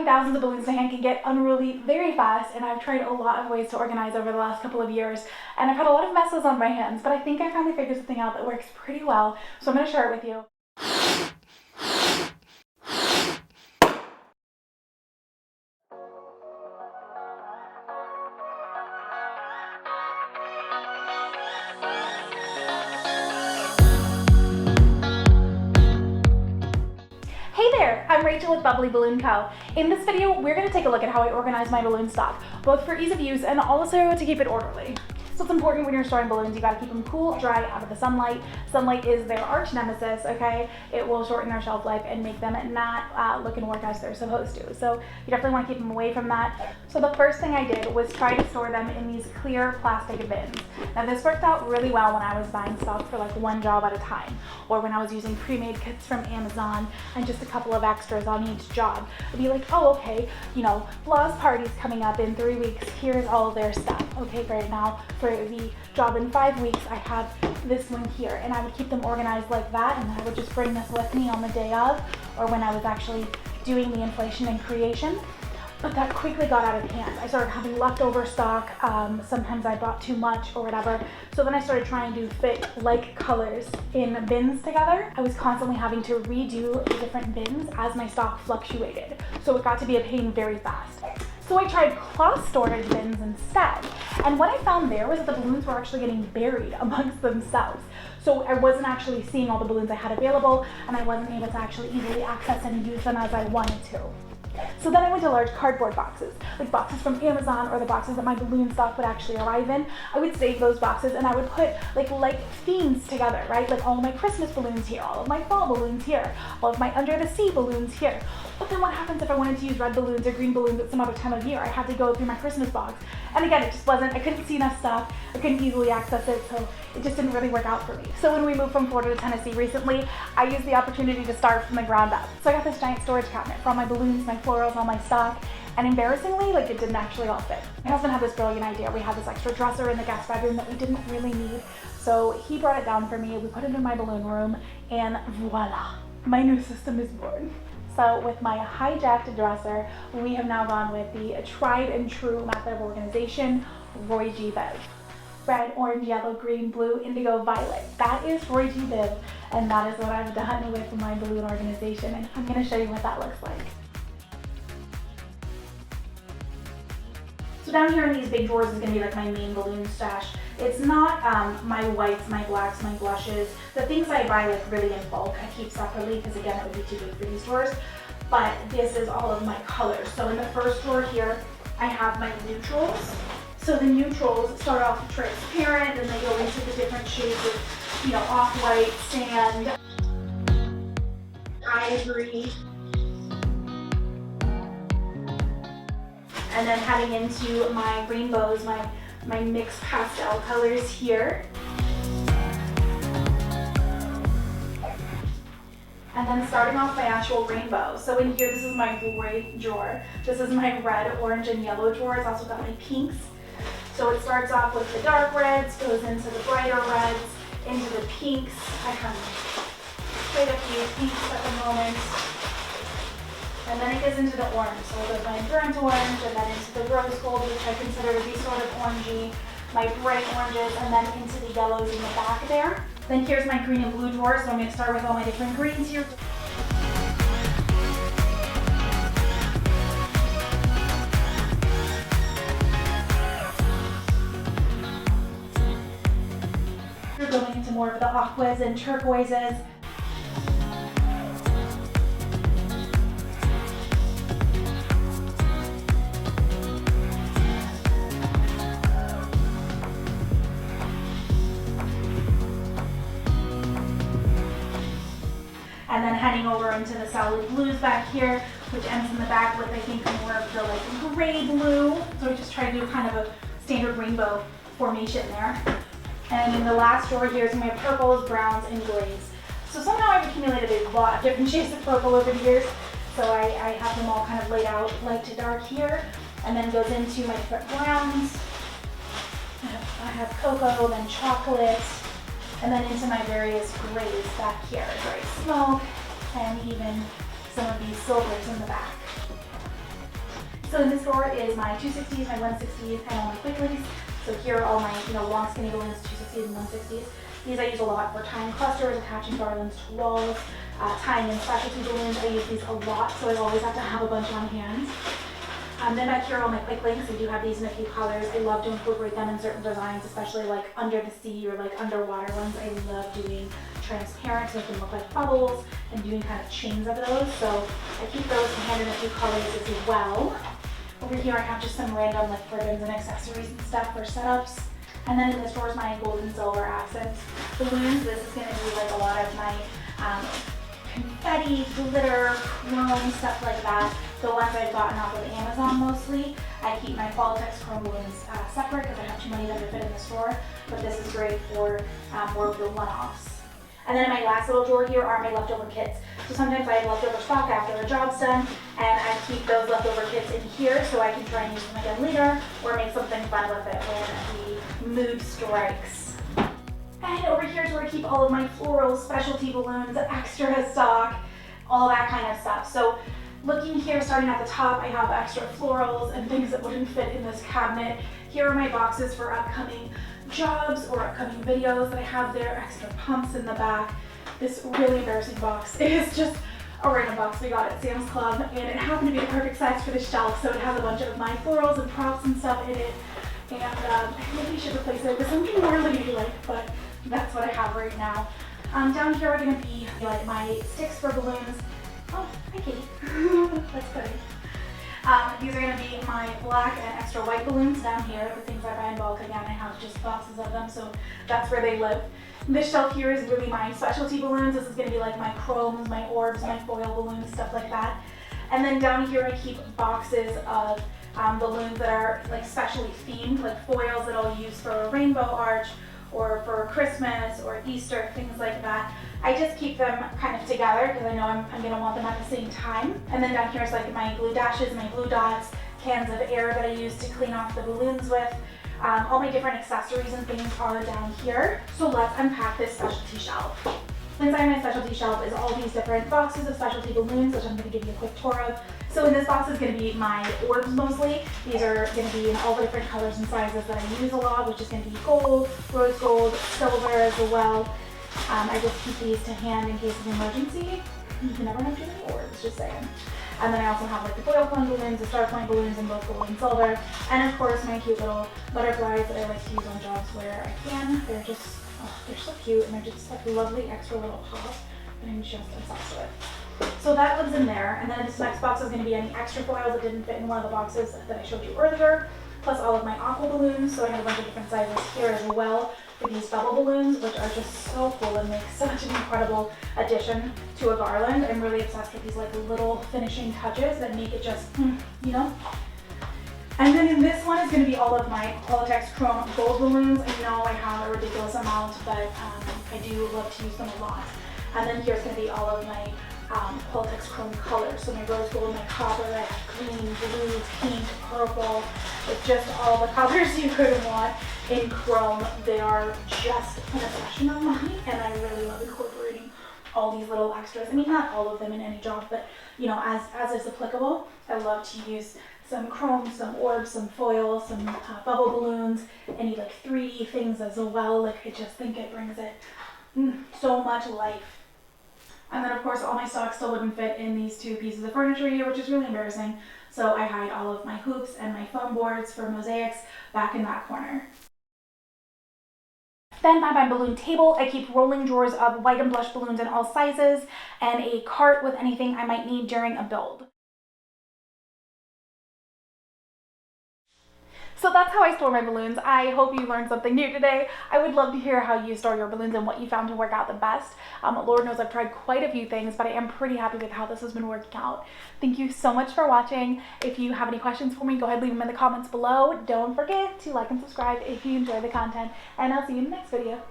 Having thousands of balloons to hand can get unruly very fast, and I've tried a lot of ways to organize over the last couple of years, and I've had a lot of messes on my hands, but I think I finally figured something out that works pretty well, so I'm going to share it with you. Hey there, I'm Rachel with Bubbly Balloon Co. In this video, we're going to take a look at how I organize my balloon stock, both for ease of use and also to keep it orderly. So it's important when you're storing balloons, you gotta keep them cool, dry, out of the sunlight. Sunlight is their arch nemesis, okay? It will shorten their shelf life and make them not look and work as they're supposed to. So you definitely wanna keep them away from that. So the first thing I did was try to store them in these clear plastic bins. Now this worked out really well when I was buying stock for like one job at a time, or when I was using pre-made kits from Amazon and just a couple of extras on each job. I'd be like, oh, okay, you know, Blah's party's coming up in 3 weeks, here's all of their stuff. Okay, great, now for the job in 5 weeks, I have this one here, and I would keep them organized like that, and then I would just bring this with me on the day of, or when I was actually doing the inflation and creation. But that quickly got out of hand. I started having leftover stock. Sometimes I bought too much or whatever. So then I started trying to fit like colors in bins together. I was constantly having to redo the different bins as my stock fluctuated. So it got to be a pain very fast. So I tried cloth storage bins instead. And what I found there was that the balloons were actually getting buried amongst themselves. So I wasn't actually seeing all the balloons I had available, and I wasn't able to actually easily access and use them as I wanted to. So then I went to large cardboard boxes, like boxes from Amazon or the boxes that my balloon stock would actually arrive in. I would save those boxes and I would put like themes together, right? Like all of my Christmas balloons here, all of my fall balloons here, all of my under the sea balloons here. But then what happens if I wanted to use red balloons or green balloons at some other time of year? I had to go through my Christmas box. And again, it just wasn't, I couldn't see enough stuff, I couldn't easily access it, so it just didn't really work out for me. So when we moved from Florida to Tennessee recently, I used the opportunity to start from the ground up. So I got this giant storage cabinet for all my balloons, my florals, all my stock, and embarrassingly, like it didn't actually all fit. My husband had this brilliant idea. We had this extra dresser in the guest bedroom that we didn't really need. So he brought it down for me, we put it in my balloon room, and voila, my new system is born. So with my hijacked dresser, we have now gone with the tried and true method of organization, ROYGBIV. Red, orange, yellow, green, blue, indigo, violet. That is ROYGBIV, and that is what I've done with my balloon organization, and I'm going to show you what that looks like. So down here in these big drawers is going to be like my main balloon stash. It's not my whites, my blacks, my blushes, the things I buy like really in bulk I keep separately because again it would be too big for these drawers, but this is all of my colors. So in the first drawer here I have my neutrals. So the neutrals start off transparent and they go into the different shades of, you know, off-white, sand, ivory, and then heading into my rainbows, my mixed pastel colors here. And then starting off my actual rainbow. So in here, this is my gray drawer. This is my red, orange, and yellow drawer. It's also got my pinks. So it starts off with the dark reds, goes into the brighter reds, into the pinks. I have quite a few pinks at the moment. And then it goes into the orange. So it goes my burnt orange, and then into the rose gold, which I consider to be sort of orangey, my bright oranges, and then into the yellows in the back there. Then here's my green and blue drawer, so I'm going to start with all my different greens here. We're going into more of the aquas and turquoises. And then heading over into the solid blues back here, which ends in the back with I think more of the like gray blue. So we just try to do kind of a standard rainbow formation there. And in the last drawer here is my purples, browns, and grays. So somehow I've accumulated a lot of different shades of purple over the years. So I have them all kind of laid out light to dark here. And then goes into my different browns. I have cocoa, then chocolate, and then into my various grays back here. Gray smoke, and even some of these silvers in the back. So in this drawer is my 260s, my 160s, and all my quicklings. So here are all my, long skinny balloons, 260s and 160s. These I use a lot for tying clusters, attaching garlands to walls, tying in specialty balloons. I use these a lot, so I always have to have a bunch on hand. Then back here are all my quicklings. I do have these in a few colors. I love to incorporate them in certain designs, especially like under the sea or like underwater ones. I love doing transparent so they can look like bubbles and doing kind of chains of those. So I keep those in hand in a few colors as well. Over here I have just some random like ribbons and accessories and stuff for setups. And then in this drawer is my gold and silver accents balloons. This is going to be like a lot of my confetti, glitter, chrome, stuff like that. The ones I've gotten off of Amazon mostly. I keep my Qualitex chrome balloons separate because I have too many that fit in this drawer. But this is great for more of the one-offs. And then in my last little drawer here are my leftover kits. So sometimes I have leftover stock after a job's done, and I keep those leftover kits in here so I can try and use them again later or make something fun with it when the mood strikes. And over here is where I keep all of my floral specialty balloons, extra stock, all that kind of stuff. So looking here, starting at the top, I have extra florals and things that wouldn't fit in this cabinet. Here are my boxes for upcoming jobs or upcoming videos that I have there, extra pumps in the back. This really embarrassing box is just a random box we got at Sam's Club, and it happened to be the perfect size for the shelf, so it has a bunch of my florals and props and stuff in it, and I really should replace it with something more ladylike, but that's what I have right now. Down here are going to be like my sticks for balloons. Oh, hi Katie. That's funny. These are going to be my black and extra white balloons down here, the things I buy in bulk. Again, I have just boxes of them, so that's where they live. This shelf here is really my specialty balloons. This is going to be like my chromes, my orbs, my foil balloons, stuff like that. And then down here I keep boxes of balloons that are like specially themed, like foils that I'll use for a rainbow arch or for Christmas or Easter, things like that. I just keep them kind of together because I know I'm going to want them at the same time. And then down here is like my glue dashes, my glue dots, cans of air that I use to clean off the balloons with. All my different accessories and things are down here. So let's unpack this specialty shelf. Inside my specialty shelf is all these different boxes of specialty balloons, which I'm going to give you a quick tour of. So in this box is going to be my orbs mostly. These are going to be in all the different colors and sizes that I use a lot, which is going to be gold, rose gold, silver as well. I just keep these to hand in case of emergency. You can never have too many orbs, just saying. And then I also have like the foil coin balloons, the star coin balloons in both gold and silver. And of course my cute little butterflies that I like to use on jobs where I can. They're just, they're so cute and they're just like lovely extra little pop that I'm just obsessed with. So that lives in there. And then this next box is going to be any extra foils that didn't fit in one of the boxes that I showed you earlier, plus all of my aqua balloons. So I have a bunch of different sizes here as well for these bubble balloons, which are just so cool and make such an incredible addition to a garland. I'm really obsessed with these like little finishing touches that make it just, you know. And then in this one is going to be all of my Qualitex chrome gold balloons. I know I have a ridiculous amount, but I do love to use them a lot. And then here's going to be all of my Qualitex chrome colors. So my rose gold, my copper, I have green, blue, pink, purple. It's just all the colors you could want in chrome. They are just an obsession of mine, and I really love incorporating all these little extras. I mean, not all of them in any job, but you know, as is applicable. I love to use some chrome, some orbs, some foil, some bubble balloons, any like 3D things as well. Like I just think it brings it so much life. And then of course all my stock still wouldn't fit in these two pieces of furniture here, which is really embarrassing. So I hide all of my hoops and my foam boards for mosaics back in that corner. Then by my balloon table, I keep rolling drawers of white and blush balloons in all sizes and a cart with anything I might need during a build. So that's how I store my balloons. I hope you learned something new today. I would love to hear how you store your balloons and what you found to work out the best. Lord knows I've tried quite a few things, but I am pretty happy with how this has been working out. Thank you so much for watching. If you have any questions for me, go ahead and leave them in the comments below. Don't forget to like and subscribe if you enjoy the content, and I'll see you in the next video.